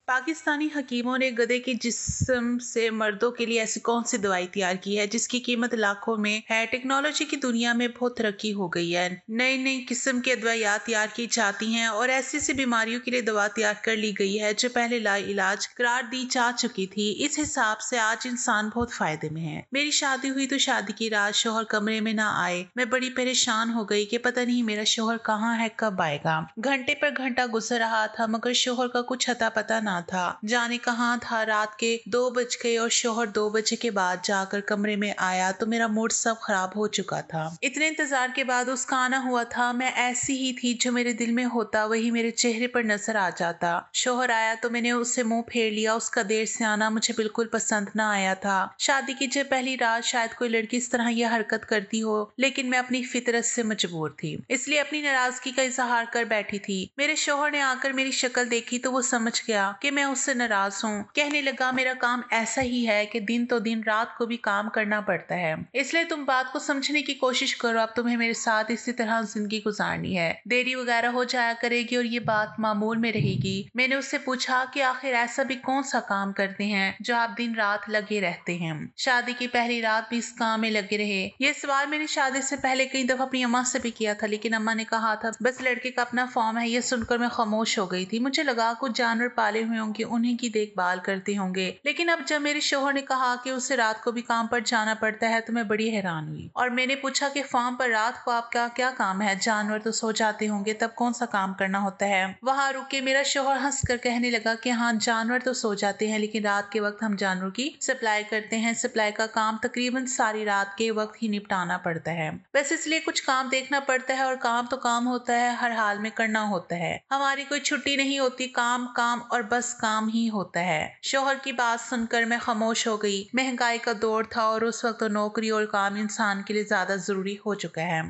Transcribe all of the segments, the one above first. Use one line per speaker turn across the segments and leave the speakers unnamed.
पाकिस्तानी हकीमों ने गधे के जिस्म से मर्दों के लिए ऐसी कौन सी दवाई तैयार की है जिसकी कीमत लाखों में है। टेक्नोलॉजी की दुनिया में बहुत तरक्की हो गई है। नई नई किस्म की दवाइयाँ तैयार की जाती हैं और ऐसी ऐसी बीमारियों के लिए दवा तैयार कर ली गई है जो पहले ला इलाज करार दी जा चुकी थी। इस हिसाब से आज इंसान बहुत फायदे में है। मेरी शादी हुई तो शादी की रात शोहर कमरे में ना आए। मैं बड़ी परेशान हो गई कि पता नहीं मेरा शोहर कहाँ है, कब आएगा। घंटे पर घंटा गुजर रहा था मगर शोहर का कुछ अता पता ना था। जाने कहाँ था। रात के 2 बज गए और शोहर 2 बजे के बाद जाकर कमरे में आया तो मेरा मूड सब खराब हो चुका था। इतने इंतजार के बाद उसका आना हुआ था। मैं ऐसी ही थी, जो मेरे दिल में होता वही मेरे चेहरे पर नजर आ जाता। शोहर आया तो मैंने उससे मुंह फेर लिया। उसका देर से आना मुझे बिल्कुल पसंद ना आया था। शादी की जब पहली रात शायद कोई लड़की इस तरह यह हरकत करती हो, लेकिन मैं अपनी फितरत से मजबूर थी, इसलिए अपनी नाराजगी का इजहार कर बैठी थी। मेरे शोहर ने आकर मेरी शक्ल देखी तो वो समझ गया कि मैं उससे नाराज हूँ। कहने लगा, मेरा काम ऐसा ही है कि दिन तो दिन रात को भी काम करना पड़ता है, इसलिए तुम बात को समझने की कोशिश करो। अब तुम्हें मेरे साथ इसी तरह जिंदगी गुजारनी है। देरी वगैरह हो जाया करेगी और ये बात मामूल में रहेगी। मैंने उससे पूछा कि आखिर ऐसा भी कौन सा काम करते हैं जो आप दिन रात लगे रहते हैं। शादी की पहली रात भी इस काम में लगे रहे। ये सवाल मैंने शादी से पहले कई दफा अपनी अम्मा से भी किया था, लेकिन अम्मा ने कहा था बस लड़के का अपना फॉर्म है। ये सुनकर मैं खामोश हो गई थी। मुझे लगा कुछ जानवर पाले हुए होंगे, उन्हीं की देखभाल करते होंगे। लेकिन अब जब मेरे शोहर ने कहा कि उसे रात को भी काम पर जाना पड़ता है तो मैं बड़ी हैरान हुई और मैंने पूछा कि फार्म पर रात को आपका क्या काम है? जानवर तो सो जाते होंगे, तब कौन सा काम करना होता है? वहां रुके मेरा शोहर हंसकर कहने लगा कि हाँ, जानवर तो सो जाते हैं, लेकिन रात के वक्त हम जानवरों की सप्लाई करते हैं। सप्लाई का काम तकरीबन सारी रात के वक्त ही निपटाना पड़ता है। बस इसलिए कुछ काम देखना पड़ता है और काम तो काम होता है, हर हाल में करना होता है। हमारी कोई छुट्टी नहीं होती, काम काम और बस काम ही होता है। शोहर की बात सुनकर मैं खामोश हो गई। महंगाई का दौर था और उस वक्त तो नौकरी और काम इंसान के लिए ज्यादा जरूरी हो चुका है।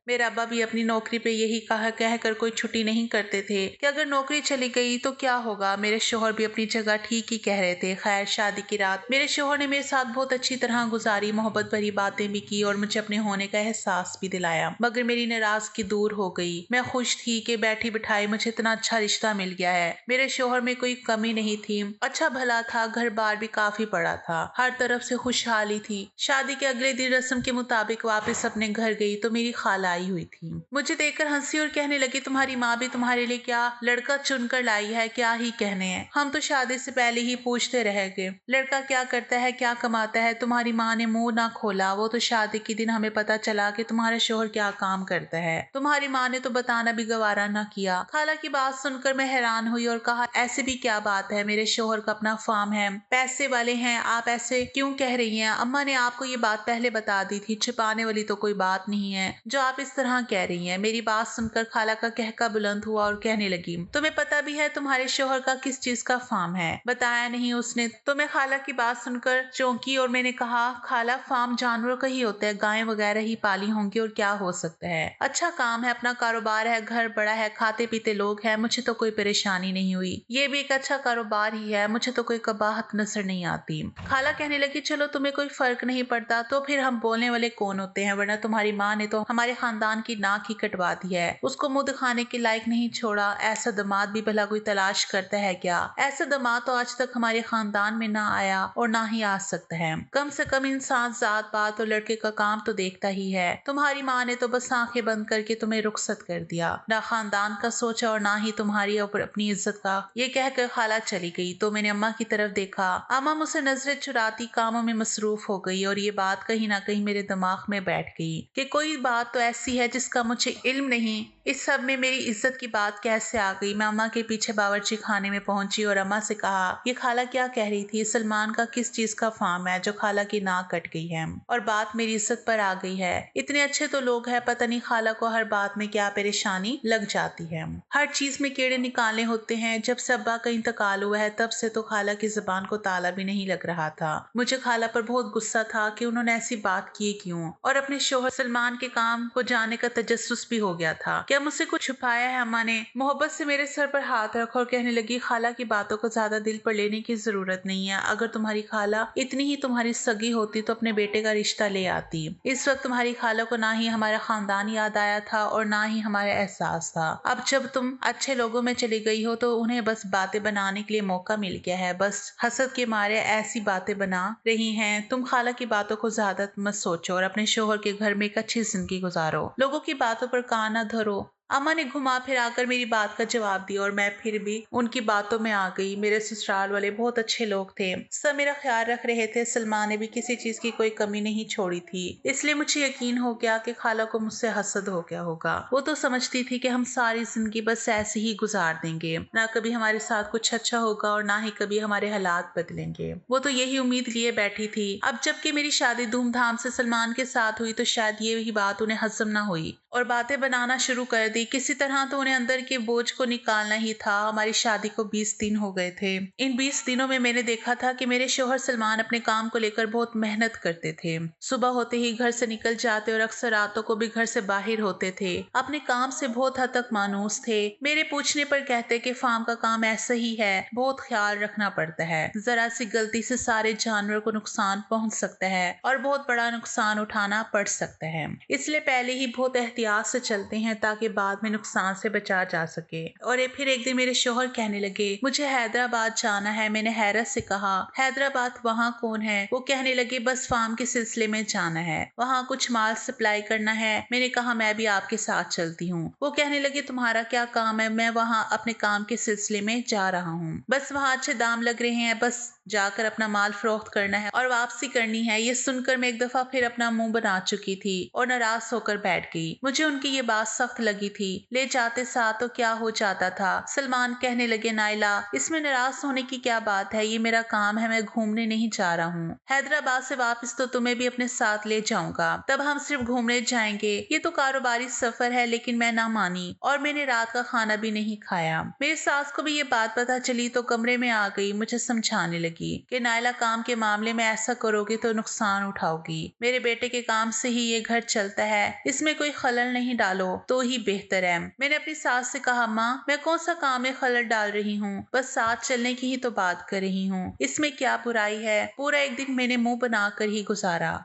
मेरे अब्बा भी अपनी नौकरी पे यही कहकर कोई छुट्टी नहीं करते थे कि अगर नौकरी चली गई तो क्या होगा। मेरे शोहर भी अपनी जगह ठीक ही कह रहे थे। खैर, शादी की रात मेरे शोहर ने मेरे साथ बहुत अच्छी तरह गुजारी, मोहब्बत भरी बातें भी की और मुझे अपने होने का एहसास भी दिलाया। मगर मेरी नाराजगी दूर हो गई। मैं खुश थी कि बैठी बिठाई मुझे इतना अच्छा रिश्ता मिल गया है। मेरे शोहर में कोई कमी नहीं थी, अच्छा भला था, घर बार भी काफी बड़ा था, हर तरफ से खुशहाली थी। शादी के अगले दिन रस्म के मुताबिक वापस अपने घर गई तो मेरी खाला आई हुई थी। मुझे देखकर हंसी और कहने लगी, तुम्हारी माँ भी तुम्हारे लिए क्या लड़का चुनकर लाई है? क्या ही कहने हैं, हम तो शादी से पहले ही पूछते रह गए लड़का क्या करता है, क्या कमाता है। तुम्हारी माँ ने मुंह ना खोला। वो तो शादी के दिन हमें पता चला कि तुम्हारा शोहर क्या काम करता है। तुम्हारी माँ ने तो बताना भी गवारा ना किया। खाला की बात सुनकर मैं हैरान हुई और कहा, ऐसे भी क्या बात है? मेरे शोहर का अपना फार्म है, पैसे वाले हैं, आप ऐसे क्यों कह रही हैं? अम्मा ने आपको ये बात पहले बता दी थी, छिपाने वाली तो कोई बात नहीं है जो आप इस तरह कह रही हैं। मेरी बात सुनकर खाला का कहका बुलंद हुआ और कहने लगी, तुम्हें पता भी है तुम्हारे शोहर का किस चीज का फार्म है? बताया नहीं उसने? तो मैं खाला की बात सुनकर चौंकी और मैंने कहा, खाला, फार्म जानवरों का ही होता है, गायें वगैरह ही पाली होंगी और क्या हो सकता है। अच्छा काम है, अपना कारोबार है, घर बड़ा है, खाते पीते लोग हैं, मुझे तो कोई परेशानी नहीं हुई। ये भी एक अच्छा कारोबार ही है, मुझे तो कोई कबाहत नजर नहीं आती। खाला कहने लगी, चलो तुम्हें कोई फर्क नहीं पड़ता तो फिर हम बोलने वाले कौन होते हैं? वरना तुम्हारी माँ ने तो हमारे खानदान की नाक ही कटवा दी है, उसको मुंह दिखाने के लायक नहीं छोड़ा। ऐसा दामाद भी भला कोई तलाश करता है क्या? ऐसा दामाद तो आज तक हमारे खानदान में ना आया और ना ही आ सकता है। कम से कम इंसान जात पात और लड़के का काम तो देखता ही है। तुम्हारी माँ ने तो बस आंखें बंद करके तुम्हें रुखसत कर दिया, ना खानदान का सोचा और ना ही तुम्हारी ऊपर अपनी इज्जत का। ये कहकर खाला चली गई तो मैंने अम्मा की तरफ देखा। अम्मा मुझसे नजरें चुराती कामों में मसरूफ हो गई और ये बात कहीं ना कहीं मेरे दिमाग में बैठ गई कि कोई बात तो ऐसी है जिसका मुझे इल्म नहीं। इस सब में मेरी इज्जत की बात कैसे आ गई? मैं अम्मा के पीछे बावर्ची खाने में पहुंची और अम्मा से कहा, ये खाला क्या कह रही थी? सलमान का किस चीज का फार्म है जो खाला की नाक कट गई है और बात मेरी इज्जत पर आ गई है? इतने अच्छे तो लोग हैं, पता नहीं खाला को हर बात में क्या परेशानी लग जाती है। हर चीज में कीड़े निकालने होते हैं। जब से अब्बा का इंतकाल हुआ है तब से तो खाला की जुबान को ताला भी नहीं लग रहा था। मुझे खाला पर बहुत गुस्सा था कि उन्होंने ऐसी बात की क्यों, और अपने शोहर सलमान के काम को जाने का तजस्सुस भी हो गया था। क्या मुझसे कुछ छुपाया है अम्मा ने? मोहब्बत से मेरे सर पर हाथ रखा और कहने लगी, खाला की बातों को ज्यादा दिल पर लेने की जरूरत नहीं है। अगर तुम्हारी खाला इतनी ही तुम्हारी सगी होती तो अपने बेटे का रिश्ता ले आती। इस वक्त तुम्हारी खाला को ना ही हमारा खानदान याद आया था और ना ही हमारा एहसास था। अब जब तुम अच्छे लोगों में चली गई हो तो उन्हें बस बातें बनाने के लिए मौका मिल गया है। बस हसद के मारे ऐसी बातें बना रही हैं। तुम खाला की बातों को ज्यादा मत सोचो और अपने शोहर के घर में एक अच्छी जिंदगी गुजारो। लोगों की बातों पर कान न धरो। अम्मा ने घुमा फिरा कर मेरी बात का जवाब दिया और मैं फिर भी उनकी बातों में आ गई। मेरे ससुराल वाले बहुत अच्छे लोग थे, सब मेरा ख्याल रख रहे थे। सलमा ने भी किसी चीज की कोई कमी नहीं छोड़ी थी। इसलिए मुझे यकीन हो गया कि खाला को मुझसे हसद हो गया होगा। वो तो समझती थी कि हम सारी जिंदगी बस ऐसे ही गुजार देंगे, ना कभी हमारे साथ कुछ अच्छा होगा और ना ही कभी हमारे हालात बदलेंगे। वो तो यही उम्मीद लिए बैठी थी। अब जबकि मेरी शादी धूमधाम से सलमान के साथ हुई तो शायद ये ही बात उन्हें हजम ना हुई और बातें बनाना शुरू कर दी। किसी तरह तो उन्हें अंदर के बोझ को निकालना ही था। हमारी शादी को 20 दिन हो गए थे। इन 20 दिनों में मैंने देखा था कि मेरे शोहर सलमान अपने काम को लेकर बहुत मेहनत करते थे। सुबह होते ही घर से निकल जाते और अक्सर रातों को भी घर से बाहर होते थे। अपने काम से बहुत हद तक मानूस थे। मेरे पूछने पर कहते कि फार्म का काम ऐसा ही है, बहुत ख्याल रखना पड़ता है। जरा सी गलती से सारे जानवर को नुकसान पहुंच सकता है और बहुत बड़ा नुकसान उठाना पड़ सकता है। इसलिए पहले ही बहुत एहतियात से चलते हैं ताकि बाद में नुकसान से बचा जा सके। और फिर एक दिन मेरे शोहर कहने लगे, मुझे हैदराबाद जाना है। मैंने हैरत से कहा, हैदराबाद वहाँ कौन है? वो कहने लगे, बस फार्म के सिलसिले में जाना है, वहाँ कुछ माल सप्लाई करना है। मैंने कहा, मैं भी आपके साथ चलती हूँ। वो कहने लगे, तुम्हारा क्या काम है? मैं वहाँ अपने काम के सिलसिले में जा रहा हूँ। बस वहाँ अच्छे दाम लग रहे हैं, बस जाकर अपना माल फरोख्त करना है और वापसी करनी है। ये सुनकर मैं एक दफा फिर अपना मुंह बना चुकी थी और नाराज होकर बैठ गई। मुझे उनकी ये बात सख्त लगी थी। ले जाते साथ तो क्या हो जाता था। सलमान कहने लगे, नाइला, इसमें नाराज होने की क्या बात है? ये मेरा काम है, मैं घूमने नहीं जा रहा हूँ। हैदराबाद से वापस तो तुम्हें भी अपने साथ ले जाऊंगा, तब हम सिर्फ घूमने जाएंगे। ये तो कारोबारी सफर है। लेकिन मैं ना मानी और मैंने रात का खाना भी नहीं खाया। मेरी सास को भी ये बात पता चली तो कमरे में आ गई, मुझे समझाने लगी कि नाइला, काम के मामले में ऐसा करोगी तो नुकसान उठाओगी। मेरे बेटे के काम से ही ये घर चलता है, इसमें कोई खलल नहीं डालो तो ही बेहतर है। मैंने अपनी सास से कहा, माँ, मैं कौन सा काम में खलल डाल रही हूँ? बस साथ चलने की ही तो बात कर रही हूँ, इसमें क्या बुराई है? पूरा एक दिन मैंने मुंह बनाकर ही गुजारा।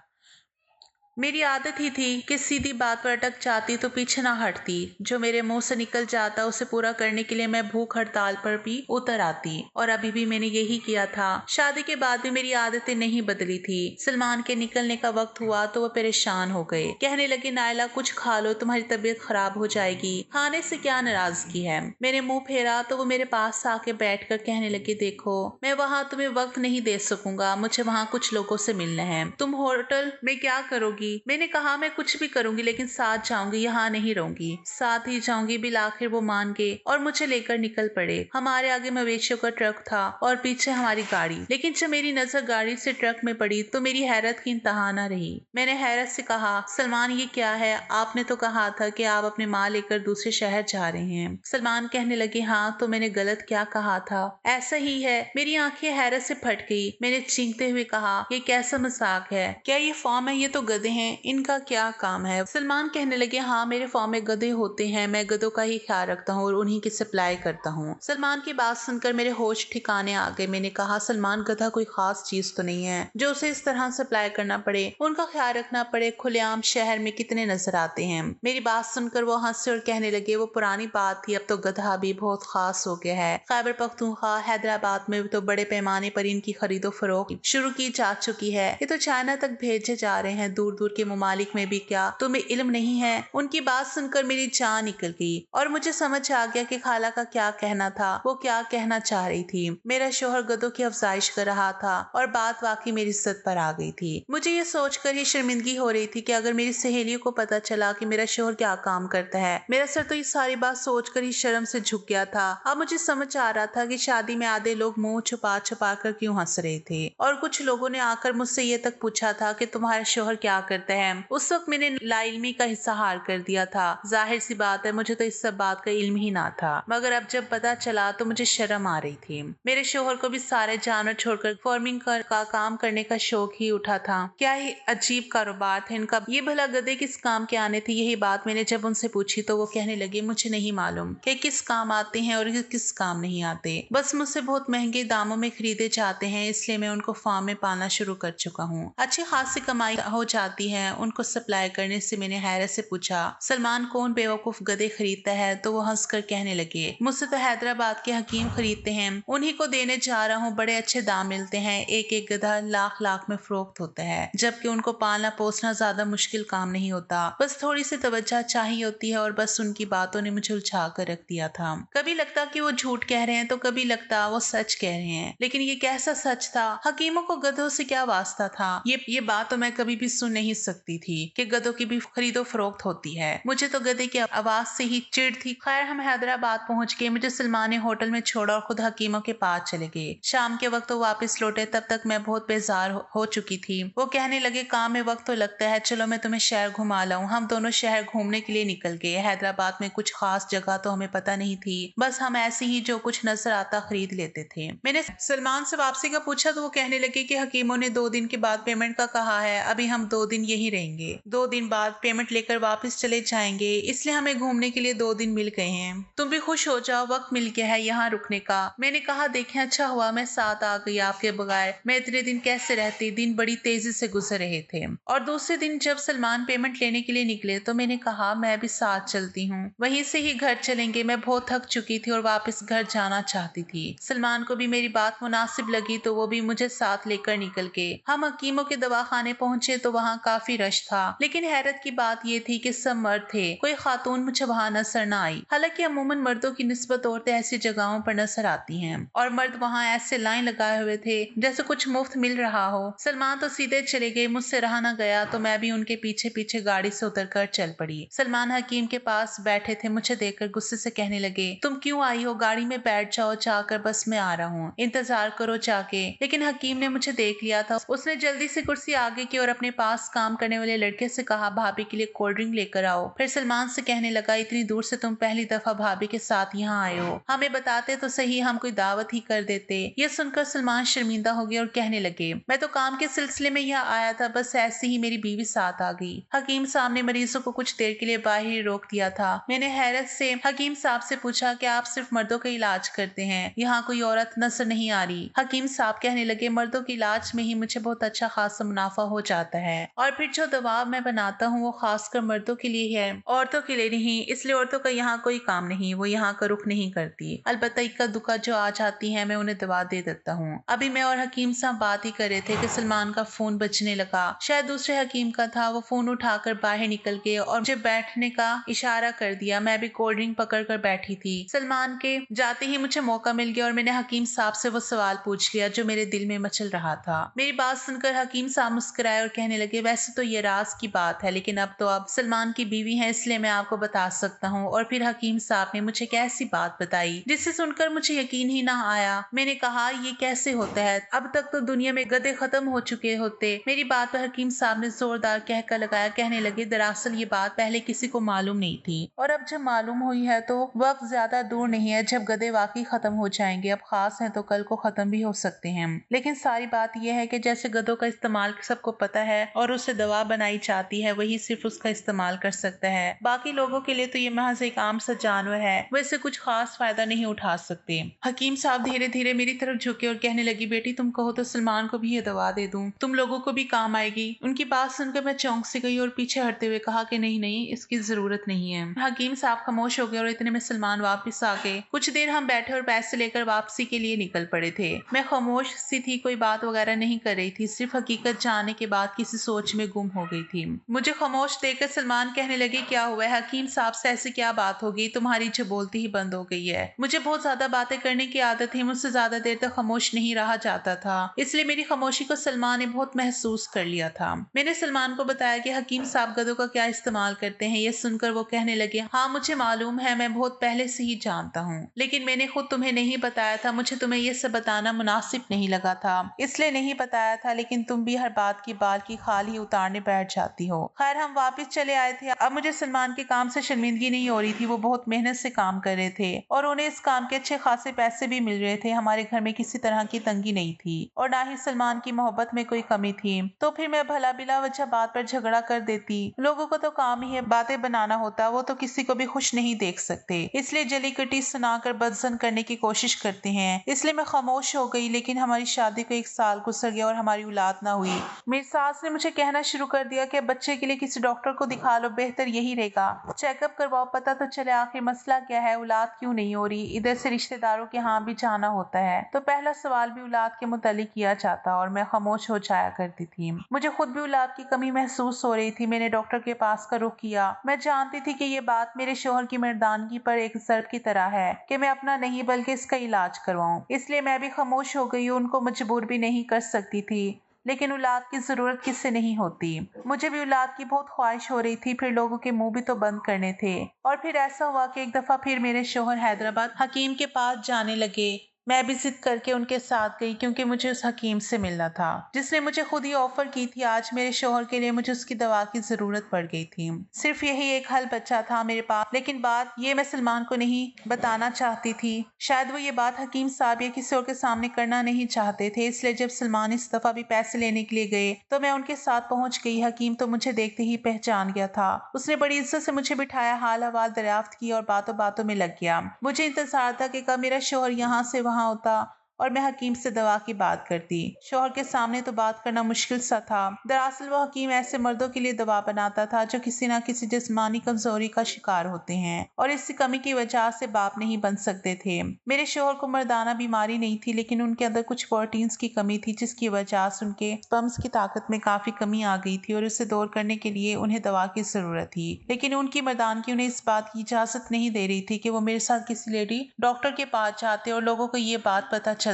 मेरी आदत ही थी कि सीधी बात पर अटक जाती तो पीछे ना हटती। जो मेरे मुंह से निकल जाता उसे पूरा करने के लिए मैं भूख हड़ताल पर भी उतर आती और अभी भी मैंने यही किया था। शादी के बाद भी मेरी आदतें नहीं बदली थी। सलमान के निकलने का वक्त हुआ तो वो परेशान हो गए। कहने लगे, नायला, कुछ खा लो, तुम्हारी तबीयत खराब हो जाएगी। खाने से क्या नाराजगी है? मैंने मुंह फेरा तो वो मेरे पास आके बैठ कर कहने लगे, देखो, मैं वहाँ तुम्हें वक्त नहीं दे सकूंगा, मुझे वहाँ कुछ लोगों से मिलना है। तुम होटल में क्या करोगी? मैंने कहा, मैं कुछ भी करूंगी लेकिन साथ जाऊंगी, यहाँ नहीं रहूंगी। साथ ही जाऊंगी। बिल आखिर वो मान गए और मुझे लेकर निकल पड़े। हमारे आगे मवेशियों का ट्रक था और पीछे हमारी गाड़ी। लेकिन जब मेरी नजर गाड़ी से ट्रक में पड़ी तो मेरी हैरत की इंतहा न रही। मैंने हैरत से कहा, सलमान, ये क्या है? आपने तो कहा था कि आप अपने माल लेकर दूसरे शहर जा रहे हैं। सलमान कहने लगे, हाँ, तो मैंने गलत क्या कहा था? ऐसा ही है। मेरी आंखें हैरत से फट गई। मैंने चीखते हुए कहा, ये कैसा मजाक है? क्या ये फॉर्म है? ये तो गधे हैं, इनका क्या काम है? सलमान कहने लगे, हाँ, मेरे फार्म में गधे होते हैं, मैं गधों का ही ख्याल रखता हूँ और उन्हीं की सप्लाई करता हूँ। सलमान की बात सुनकर मेरे होश ठिकाने आ गए। मैंने कहा, सलमान, गधा कोई खास चीज तो नहीं है जो उसे इस तरह सप्लाई करना पड़े, उनका ख्याल रखना पड़े। खुलेआम शहर में कितने नजर आते हैं। मेरी बात सुनकर वो हंसे और कहने लगे, वो पुरानी बात थी, अब तो गधा भी बहुत खास हो गया है। खैबर पख्तूनख्वा, हैदराबाद में तो बड़े पैमाने पर इनकी खरीदो फरोख्त शुरू की जा चुकी है। ये तो चाइना तक भेजे जा रहे हैं, दूर दूर के मालिक में भी। क्या तुम्हें इल्म नहीं है? उनकी बात सुनकर मेरी जान निकल गई और मुझे समझ आ गया कि खाला का क्या कहना था, वो क्या कहना चाह रही थी। मेरा शोहर गधों की अफजाइश कर रहा था और बात वाकई मेरी इज्जत पर आ गई थी। मुझे ये सोचकर ही शर्मिंदगी हो रही थी कि अगर मेरी सहेलियों को पता चला कि मेरा शोहर क्या काम करता है। मेरा सर तो ये सारी बात सोचकर ही शर्म से झुक गया था। अब मुझे समझ आ रहा था कि शादी में आधे लोग मुंह छुपा छुपा कर क्यों हंस रहे थे और कुछ लोगों ने आकर मुझसे ये तक पूछा था कि तुम्हारा शोहर क्या करता है। उस वक्त मैंने लाइल्मी का हिस्सा हार कर दिया था। जाहिर सी बात है मुझे तो इस सब बात का इल्म ही ना था, मगर अब जब पता चला तो मुझे शर्म आ रही थी। मेरे शोहर को भी सारे जानवर छोड़कर फार्मिंग का काम करने का शौक ही उठा था। क्या ही अजीब कारोबार थे इनका। ये भला गधे किस काम के आने थे? यही बात मैंने जब उनसे पूछी तो वो कहने लगे मुझे नहीं मालूम कि किस काम आते हैं और किस काम नहीं आते। बस मुझसे बहुत महंगे दामों में खरीदे जाते हैं, इसलिए मैं उनको फार्म में पालना शुरू कर चुका हूँ। अच्छी खासी कमाई हो जाती है उनको सप्लाई करने से। मैंने हैरत से पूछा, सलमान कौन बेवकूफ गधे खरीदता है? तो वो हंसकर कहने लगे, मुझसे तो हैदराबाद के हकीम खरीदते हैं, उन्हीं को देने जा रहा हूँ। बड़े अच्छे दाम मिलते हैं, एक एक गधा लाख लाख में फरोख्त होता है, जबकि उनको पालना पोसना ज्यादा मुश्किल काम नहीं होता। बस थोड़ी सी तवज्जो चाहिए होती है। और बस उनकी बातों ने मुझे उलझा कर रख दिया था। कभी लगता कि वो झूठ कह रहे हैं तो कभी लगता वो सच कह रहे हैं। लेकिन ये कैसा सच था? हकीमों को गधों से क्या वास्ता था? ये बात तो मैं कभी भी सुन नहीं सकती थी कि गधों की भी खरीदो फरोख्त होती है। मुझे तो गधे की आवाज से ही चिढ़ थी। खैर हम हैदराबाद पहुंच गए। मुझे सलमान ने होटल में छोड़ा और खुद हकीमों के पास चले गए। शाम के वक्त वो वापस लौटे, तब तक मैं बहुत बेजार हो चुकी थी। वो कहने लगे, काम में वक्त तो लगता है, चलो मैं तुम्हें शहर घुमा लाऊं। हम दोनों शहर घूमने के लिए निकल गए। हैदराबाद में कुछ खास जगह तो हमें पता नहीं थी, बस हम ऐसे ही जो कुछ नजर आता खरीद लेते थे। मैंने सलमान से वापसी का पूछा तो वो कहने लगे कि हकीमों ने 2 दिन के बाद पेमेंट का कहा है, अभी हम 2 दिन यही रहेंगे, 2 दिन बाद पेमेंट लेकर वापस चले जाएंगे, इसलिए हमें घूमने के लिए 2 दिन मिल गए हैं। तुम भी खुश हो जाओ, वक्त मिल गया है यहाँ रुकने का। मैंने कहा, देखें अच्छा हुआ मैं साथ आ गई, आपके बगैर मैं इतने दिन कैसे रहती। दिन बड़ी तेजी से गुजर रहे थे। और दूसरे दिन जब सलमान पेमेंट लेने के लिए निकले तो मैंने कहा मैं भी साथ चलती हूँ, वहीं से ही घर चलेंगे। मैं बहुत थक चुकी थी और वापस घर जाना चाहती थी। सलमान को भी मेरी बात मुनासिब लगी तो वो भी मुझे साथ लेकर निकल गए। हम हकीमों के दवाखाने पहुंचे तो वहाँ काफी रश था, लेकिन हैरत की बात ये थी कि सब मर्द थे, कोई खातून मुझे वहाँ नजर न आई। हालांकि अमूमन मर्दों की निस्बत औरतें ऐसी जगहों पर नजर आती हैं, और मर्द वहाँ ऐसे लाइन लगाए हुए थे जैसे कुछ मुफ्त मिल रहा हो। सलमान तो सीधे चले गए, मुझसे रहा न गया तो मैं भी उनके पीछे पीछे गाड़ी से उतरकर चल पड़ी। सलमान हकीम के पास बैठे थे, मुझे देखकर गुस्से से कहने लगे, तुम क्यों आई हो? गाड़ी में बैठ जाओ जाकर, बस मैं आ रहा हूँ, इंतजार करो जाके। लेकिन हकीम ने मुझे देख लिया था। उसने जल्दी से कुर्सी आगे की और अपने पास काम करने वाले लड़के से कहा, भाभी के लिए कोल्ड ड्रिंक लेकर आओ। फिर सलमान से कहने लगा, इतनी दूर से तुम पहली दफा भाभी के साथ यहाँ आए हो, हमें बताते तो सही, हम कोई दावत ही कर देते। ये सुनकर सलमान शर्मिंदा हो गया और कहने लगे, मैं तो काम के सिलसिले में यहाँ आया था, बस ऐसे ही मेरी बीवी साथ आ गई। हकीम साहब ने मरीजों को कुछ देर के लिए बाहर ही रोक दिया था। मैंने हैरत से हकीम साहब से पूछा कि आप सिर्फ मर्दों का इलाज करते हैं, यहाँ कोई औरत नजर नहीं आ रही? हकीम साहब कहने लगे, मर्दों के इलाज में ही मुझे बहुत अच्छा खासा मुनाफा हो जाता है, और फिर जो दवा मैं बनाता हूँ वो खासकर मर्दों के लिए है, औरतों के लिए नहीं, इसलिए औरतों का यहाँ कोई काम नहीं, वो यहाँ का रुख नहीं करती। अलबत्ता इक्का दुक्का जो आ जाती है मैं उन्हें दवा दे देता हूँ। अभी मैं और हकीम साहब बात ही कर रहे थे कि सलमान का फोन बजने लगा। शायद दूसरे हकीम का था। वो फोन उठाकर बाहर निकल गए और मुझे बैठने का इशारा कर दिया। मैं भी कोल्ड ड्रिंक पकड़ कर बैठी थी। सलमान के जाते ही मुझे मौका मिल गया और मैंने हकीम साहब से वो सवाल पूछ लिया जो मेरे दिल में मचल रहा था। मेरी बात सुनकर हकीम साहब मुस्कुराए और कहने लगे, वैसे तो ये राज की बात है, लेकिन अब तो आप सलमान की बीवी हैं, इसलिए मैं आपको बता सकता हूँ। और फिर हकीम साहब ने मुझे कैसी बात बताई जिसे सुनकर मुझे यकीन ही ना आया। मैंने कहा, ये कैसे होता है? अब तक तो दुनिया में गधे खत्म हो चुके होते। मेरी बात पर हकीम साहब ने जोरदार कहकर लगाया। कहने लगे, दरअसल ये बात पहले किसी को मालूम नहीं थी, और अब जब मालूम हुई है तो वक्त ज्यादा दूर नहीं है जब गधे वाकई खत्म हो जाएंगे। अब खास है तो कल को खत्म भी हो सकते हैं। लेकिन सारी बात यह है कि जैसे गधों का इस्तेमाल सबको पता है और उससे दवा बनाई जाती है, वही सिर्फ उसका इस्तेमाल कर सकता है। बाकी लोगों के लिए तो ये महज एक आम सा जानवर है, वैसे कुछ खास फायदा नहीं उठा सकते। हकीम साहब धीरे धीरे मेरी तरफ झुके और कहने लगी, बेटी तुम कहो तो सलमान को भी ये दवा दे दूं, तुम लोगों को भी काम आएगी। उनकी बात सुनकर मैं चौंक से गई और पीछे हटते हुए कहा कि नहीं नहीं, इसकी जरूरत नहीं है। हकीम साहब खामोश हो गए और इतने में सलमान वापस आ गए। कुछ देर हम बैठे और पैसे लेकर वापसी के लिए निकल पड़े थे। मैं खामोश सी थी, कोई बात वगैरह नहीं कर रही थी, सिर्फ हकीकत जानने के बाद किसी सोच में गुम हो गई थी। मुझे खामोश देखकर सलमान कहने लगे, क्या हुआ है? हकीम साहब से ऐसी क्या बात हो गई? तुम्हारी जो बोलती ही बंद हो गई है। मुझे बहुत ज्यादा बातें करने की आदत है, मुझसे ज्यादा देर तक खामोश नहीं रहा जाता था, इसलिए मेरी खामोशी को सलमान ने बहुत महसूस कर लिया था। मैंने सलमान को बताया कि हकीम साहब गधों का क्या इस्तेमाल करते हैं। ये सुनकर वो कहने लगे, हाँ मुझे मालूम है, मैं बहुत पहले से ही जानता हूँ, लेकिन मैंने खुद तुम्हें नहीं बताया था। मुझे तुम्हें ये सब बताना मुनासिब नहीं लगा था, इसलिए नहीं बताया था। लेकिन तुम भी हर बात की बाल की खाल ही ही उतारने बैठ जाती हो। खैर हम वापस चले आए थे। अब मुझे सलमान के काम से शर्मिंदगी नहीं हो रही थी। वो बहुत मेहनत से काम कर रहे थे और उन्हें इस काम के अच्छे खासे पैसे भी मिल रहे थे। हमारे घर में किसी तरह की तंगी नहीं थी और ना ही सलमान की मोहब्बत में कोई कमी थी। तो फिर मैं भला बिला वजह बात पर झगड़ा कर देती। लोगों को तो काम ही है बातें बनाना होता, वो तो किसी को भी खुश नहीं देख सकते, इसलिए जली कटी सुनाकर बदजन करने की कोशिश करते हैं। इसलिए मैं खामोश हो गई। लेकिन हमारी शादी को 1 साल गुजर गया और हमारी औलाद ना हुई। मेरी सास ने मुझे कहना शुरू कर दिया कि बच्चे के लिए किसी डॉक्टर को दिखा लो, बेहतर यही रहेगा। चेकअप करवाओ, पता तो चले आखिर मसला क्या है, औलाद क्यों नहीं हो रही। इधर से रिश्तेदारों के यहाँ भी जाना होता है तो पहला सवाल भी औलाद के मुतालिक किया जाता और मैं खामोश हो जाया करती थी। मुझे खुद भी औलाद की कमी महसूस हो रही थी। मैंने डॉक्टर के पास का रुख किया। मैं जानती थी कि ये बात मेरे शोहर की मर्दानगी पर एक ज़र्ब की तरह है कि मैं अपना नहीं बल्कि इसका इलाज करवाऊं। इसलिए मैं भी खामोश हो गई। उनको मजबूर भी नहीं कर सकती थी, लेकिन औलाद की जरूरत किससे नहीं होती। मुझे भी औलाद की बहुत ख्वाहिश हो रही थी। फिर लोगों के मुंह भी तो बंद करने थे। और फिर ऐसा हुआ कि एक दफा फिर मेरे शोहर हैदराबाद हकीम के पास जाने लगे। मैं भी जिद करके उनके साथ गई क्योंकि मुझे उस हकीम से मिलना था जिसने मुझे खुद ही ऑफर की थी। आज मेरे शोहर के लिए मुझे उसकी दवा की जरूरत पड़ गई थी। सिर्फ यही एक हल बचा था मेरे पास, लेकिन बात ये मैं सलमान को नहीं बताना चाहती थी। शायद वो ये बात हकीम साहब या किसी और के सामने करना नहीं चाहते थे। इसलिए जब सलमान इस दफा भी पैसे लेने के लिए गए तो मैं उनके साथ पहुंच गई। हकीम तो मुझे देखते ही पहचान गया था। उसने बड़ी इज्जत से मुझे बिठाया, हाल हवाल दरियाफ्त की और बातों बातों में लग गया। मुझे इंतजार था कि कब मेरा शोहर यहाँ से वहां होता और मैं हकीम से दवा की बात करती। शोहर के सामने तो बात करना मुश्किल सा था। दरअसल वो हकीम ऐसे मर्दों के लिए दवा बनाता था जो किसी न किसी जिस्मानी कमजोरी का शिकार होते हैं और इस कमी की वजह से बाप नहीं बन सकते थे। मेरे शोहर को मर्दाना बीमारी नहीं थी, लेकिन उनके अंदर कुछ प्रोटीन्स की कमी थी जिसकी वजह से उनके स्पर्म्स की ताकत में काफी कमी आ गई थी और उसे दूर करने के लिए उन्हें दवा की जरूरत थी। लेकिन उनकी मर्दानगी उन्हें इस बात की इजाजत नहीं दे रही थी कि वो मेरे साथ किसी लेडी डॉक्टर के पास जाते और लोगों को ये बात पता चलती।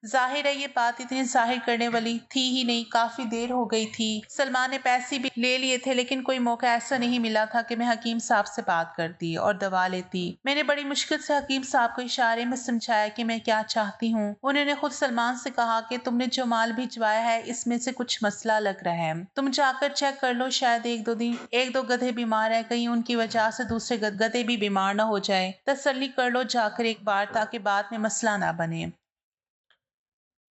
जाहिर है ये बात इतनी जाहिर करने वाली थी ही नहीं। काफी देर हो गई थी। सलमान ने पैसे भी ले लिए थे, लेकिन कोई मौका ऐसा नहीं मिला था कि मैं हकीम साहब से बात करती और दवा लेती। मैंने बड़ी मुश्किल से हकीम साहब को इशारे में समझाया कि मैं क्या चाहती हूँ। उन्होंने खुद सलमान से कहा कि तुमने जो माल भिजवाया है इसमें से कुछ मसला लग रहा है, तुम जाकर चेक कर लो। शायद एक दो गधे बीमार है, कहीं उनकी वजह से दूसरे गधे भी बीमार ना हो जाए। तसल्ली कर लो जाकर एक बार, ताकि बाद में मसला ना बने।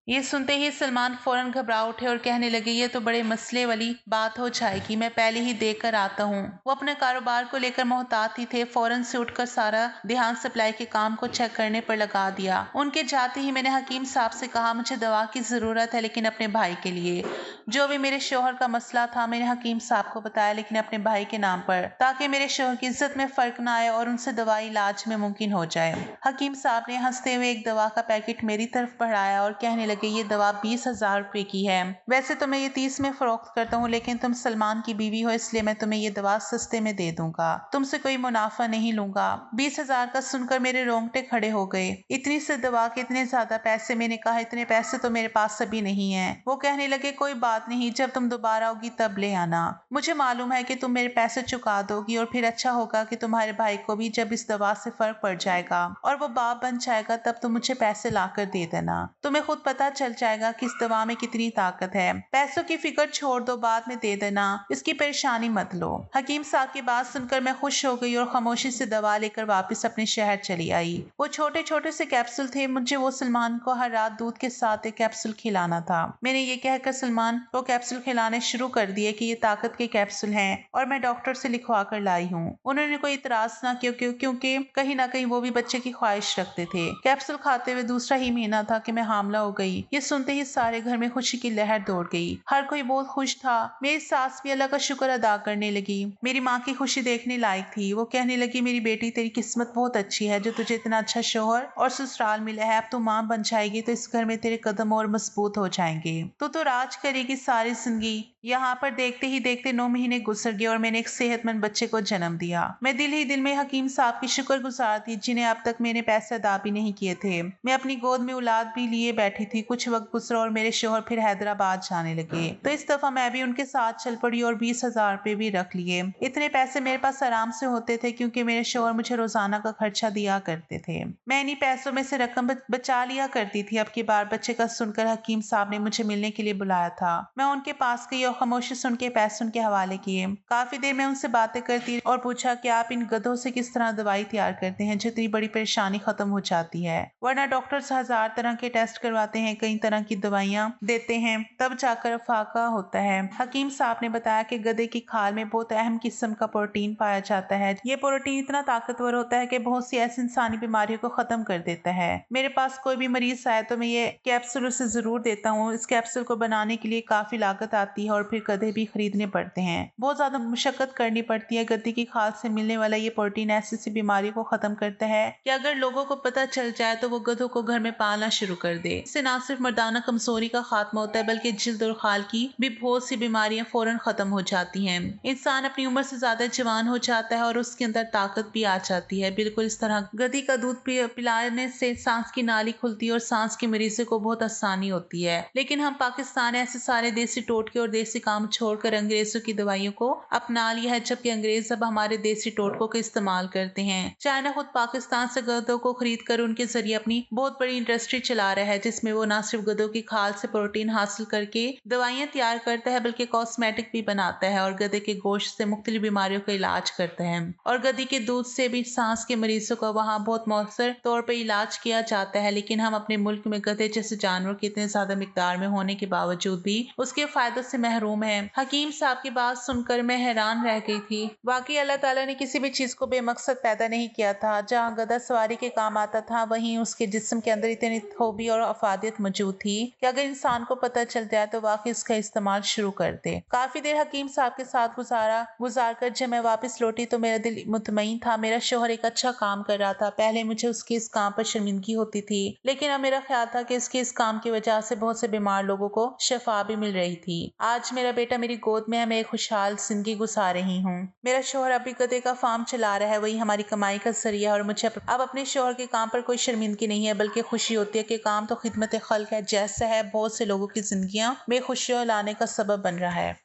ये सुनते ही सलमान फौरन घबरा उठे और कहने लगे, ये तो बड़े मसले वाली बात हो जाएगी, मैं पहले ही देख कर आता हूँ। वो अपने कारोबार को लेकर मोहतात ही थे। फौरन से उठकर सारा ध्यान सप्लाई के काम को चेक करने पर लगा दिया। उनके जाते ही मैंने हकीम साहब से कहा, मुझे दवा की जरूरत है, लेकिन अपने भाई के लिए। जो भी मेरे शोहर का मसला था मैंने हकीम साहब को बताया, लेकिन अपने भाई के नाम पर, ताकि मेरे शोहर की इज्जत में फर्क ना आए और उनसे दवाई इलाज में मुमकिन हो जाए। हकीम साहब ने हंसते हुए एक दवा का पैकेट मेरी तरफ बढ़ाया और कहने लगे, ये दवा 20,000 रुपए की है। वैसे तो मैं ये 30 में फरोख्त करता हूँ, लेकिन तुम सलमान की बीवी हो इसलिए मैं तुम्हें ये दवा सस्ते में दे दूंगा। तुमसे कोई मुनाफा नहीं लूंगा। 20,000 का सुनकर मेरे रोंगटे खड़े हो गए। इतनी से दवा के इतने ज्यादा पैसे? मैंने कहा, इतने पैसे तो मेरे पास अभी नहीं है। वो कहने लगे, कोई बात नहीं, जब तुम दोबारा आओगी तब ले आना। मुझे मालूम है कि तुम मेरे पैसे चुका दोगी और फिर अच्छा होगा कि तुम्हारे भाई को भी जब इस दवा से फर्क पड़ जाएगा और वो बाप बन जाएगा तब तुम मुझे पैसे लाकर दे देना। तुम्हें खुद पता चल जाएगा कि इस दवा में कितनी ताकत है। पैसों की फिक्र छोड़ दो, बाद में दे देना, इसकी परेशानी मत लो। हकीम साहब की बात सुनकर मैं खुश हो गई और खामोशी से दवा लेकर वापस अपने शहर चली आई। वो छोटे छोटे से कैप्सूल थे। मुझे वो सलमान को हर रात दूध के साथ एक कैप्सूल खिलाना था। मैंने ये कहकर सलमान को कैप्सूल खिलाने शुरू कर दिए कि ये ताकत के कैप्सूल हैं और मैं डॉक्टर से लिखवा कर लाई हूँ। उन्होंने कोई इतराज ना किया क्योंकि कहीं ना कहीं वो भी बच्चे की ख्वाहिश रखते थे। कैप्सूल खाते हुए दूसरा ही महीना था कि मैं हामला हो गई। ये सुनते ही सारे घर में खुशी की लहर दौड़ गई। हर कोई बहुत खुश था। मेरी सास भी अल्लाह का शुक्र अदा करने लगी। मेरी माँ की खुशी देखने लायक थी। वो कहने लगी, मेरी बेटी, तेरी किस्मत बहुत अच्छी है जो तुझे इतना अच्छा शोहर और ससुराल मिला है। अब तू माँ बन जाएगी तो इस घर में तेरे कदम और मजबूत हो जाएंगे। तो राज करेगी सारी जिंदगी। यहाँ पर देखते ही देखते 9 महीने गुजर गए और मैंने एक सेहतमंद बच्चे को जन्म दिया। मैं दिल ही दिल में हकीम साहब की शुक्रगुजार थी जिन्हें अब तक मैंने पैसे अदा भी नहीं किए थे। मैं अपनी गोद में औलाद भी लिए बैठी थी। कुछ वक्त गुजरा और मेरे शोहर फिर हैदराबाद जाने लगे, तो इस दफा मैं भी उनके साथ चल पड़ी और 20,000 रुपए भी रख लिए। इतने पैसे मेरे पास आराम से होते थे क्योंकि मेरे शोहर मुझे रोजाना का खर्चा दिया करते थे। मैं इन्हीं पैसों में से रकम बचा लिया करती थी। अब की बार बच्चे का सुनकर हकीम साहब ने मुझे मिलने के लिए बुलाया था। मैं उनके पास गई और और खामोशी सुन के पैसे उनके हवाले किए। काफी देर में उनसे बातें करती और पूछा कि आप इन गधों से किस तरह दवाई तैयार करते हैं जितनी बड़ी परेशानी खत्म हो जाती है, वरना डॉक्टर्स हजार तरह के टेस्ट करवाते हैं, कई तरह की दवाइयां देते हैं, तब जाकर फाका होता है। हकीम साहब ने बताया कि गधे की खाल में बहुत अहम किस्म का प्रोटीन पाया जाता है। ये प्रोटीन इतना ताकतवर होता है कि बहुत सी ऐसी इंसानी बीमारियों को खत्म कर देता है। मेरे पास कोई भी मरीज आए तो मैं ये कैप्सूल उसे जरूर देता हूँ। इस कैप्सूल को बनाने के लिए काफी लागत आती है और फिर गधे भी खरीदने पड़ते हैं, बहुत ज्यादा मुशक्कत करनी पड़ती है। गधे की खाल से मिलने वाला ये प्रोटीन ऐसी सी बीमारी को खत्म करता है कि अगर लोगों को पता चल जाए तो वो गधों को घर में पालना शुरू कर दे। इससे न सिर्फ मर्दाना कमजोरी का खात्मा होता है बल्कि जिल्द और खाल की भी बहुत सी बीमारियां फौरन खत्म हो जाती हैं। इंसान अपनी उम्र से ज्यादा जवान हो जाता है और उसके अंदर ताकत भी आ जाती है। बिल्कुल इस तरह गधी का दूध पिलाने से सांस की नाली खुलती है और सांस के मरीजों को बहुत आसानी होती है। लेकिन हम पाकिस्तान ऐसे सारे देसी टोटके और देसी काम छोड़कर अंग्रेजों की दवाइयों को अपना लिया है, जबकि अंग्रेज अब हमारे देसी टोटकों का इस्तेमाल करते हैं। चाइना खुद पाकिस्तान से गधों को खरीद कर उनके जरिए अपनी बहुत बड़ी इंडस्ट्री चला रहा है, जिसमें वो न सिर्फ गधों की खाल से प्रोटीन हासिल करके दवाइयां तैयार करता है बल्कि कॉस्मेटिक भी बनाता है और गधे के गोश्त से मुख्तलिफ बीमारियों का इलाज करता है। और गधी के दूध से भी सांस के मरीजों का वहाँ बहुत मौसर तौर पर इलाज किया जाता है। लेकिन हम अपने मुल्क में गधे जैसे जानवर के इतने ज्यादा मिकदार में होने के बावजूद भी उसके फायदों से महरूम है। हकीम साहब की बात सुनकर मैं हैरान रह गई थी। वाकई अल्लाह ताला ने किसी भी चीज को बेमकसद पैदा नहीं किया था। जहाँ गधा सवारी के काम आता था वहीं उसके जिस्म के अंदर इतनी खूबी और अफादियत मौजूद थी कि अगर इंसान को पता चल जाए तो वाकई इसका इस्तेमाल शुरू कर दे। काफी देर हकीम साहब के साथ गुजार कर जब मैं वापस लौटी तो मेरा दिल मुतमईन था। मेरा शोहर एक अच्छा काम कर रहा था। पहले मुझे उसके इस काम पर शर्मिंदगी होती थी, लेकिन अब मेरा ख्याल था कि इसके इस काम की वजह से बहुत से बीमार लोगों को शफा भी मिल रही थी। आज मेरा बेटा मेरी गोद में है, मैं एक खुशहाल जिंदगी गुजार रही हूँ। मेरा शोहर अभी गधे का फार्म चला रहा है, वही हमारी कमाई का जरिया है और मुझे अब अपने शोहर के काम पर कोई शर्मिंदगी नहीं है बल्कि खुशी होती है कि काम तो खिदमत खल्क है, जैसा है बहुत से लोगों की जिंदगियां में खुशियां लाने का सबब बन रहा है।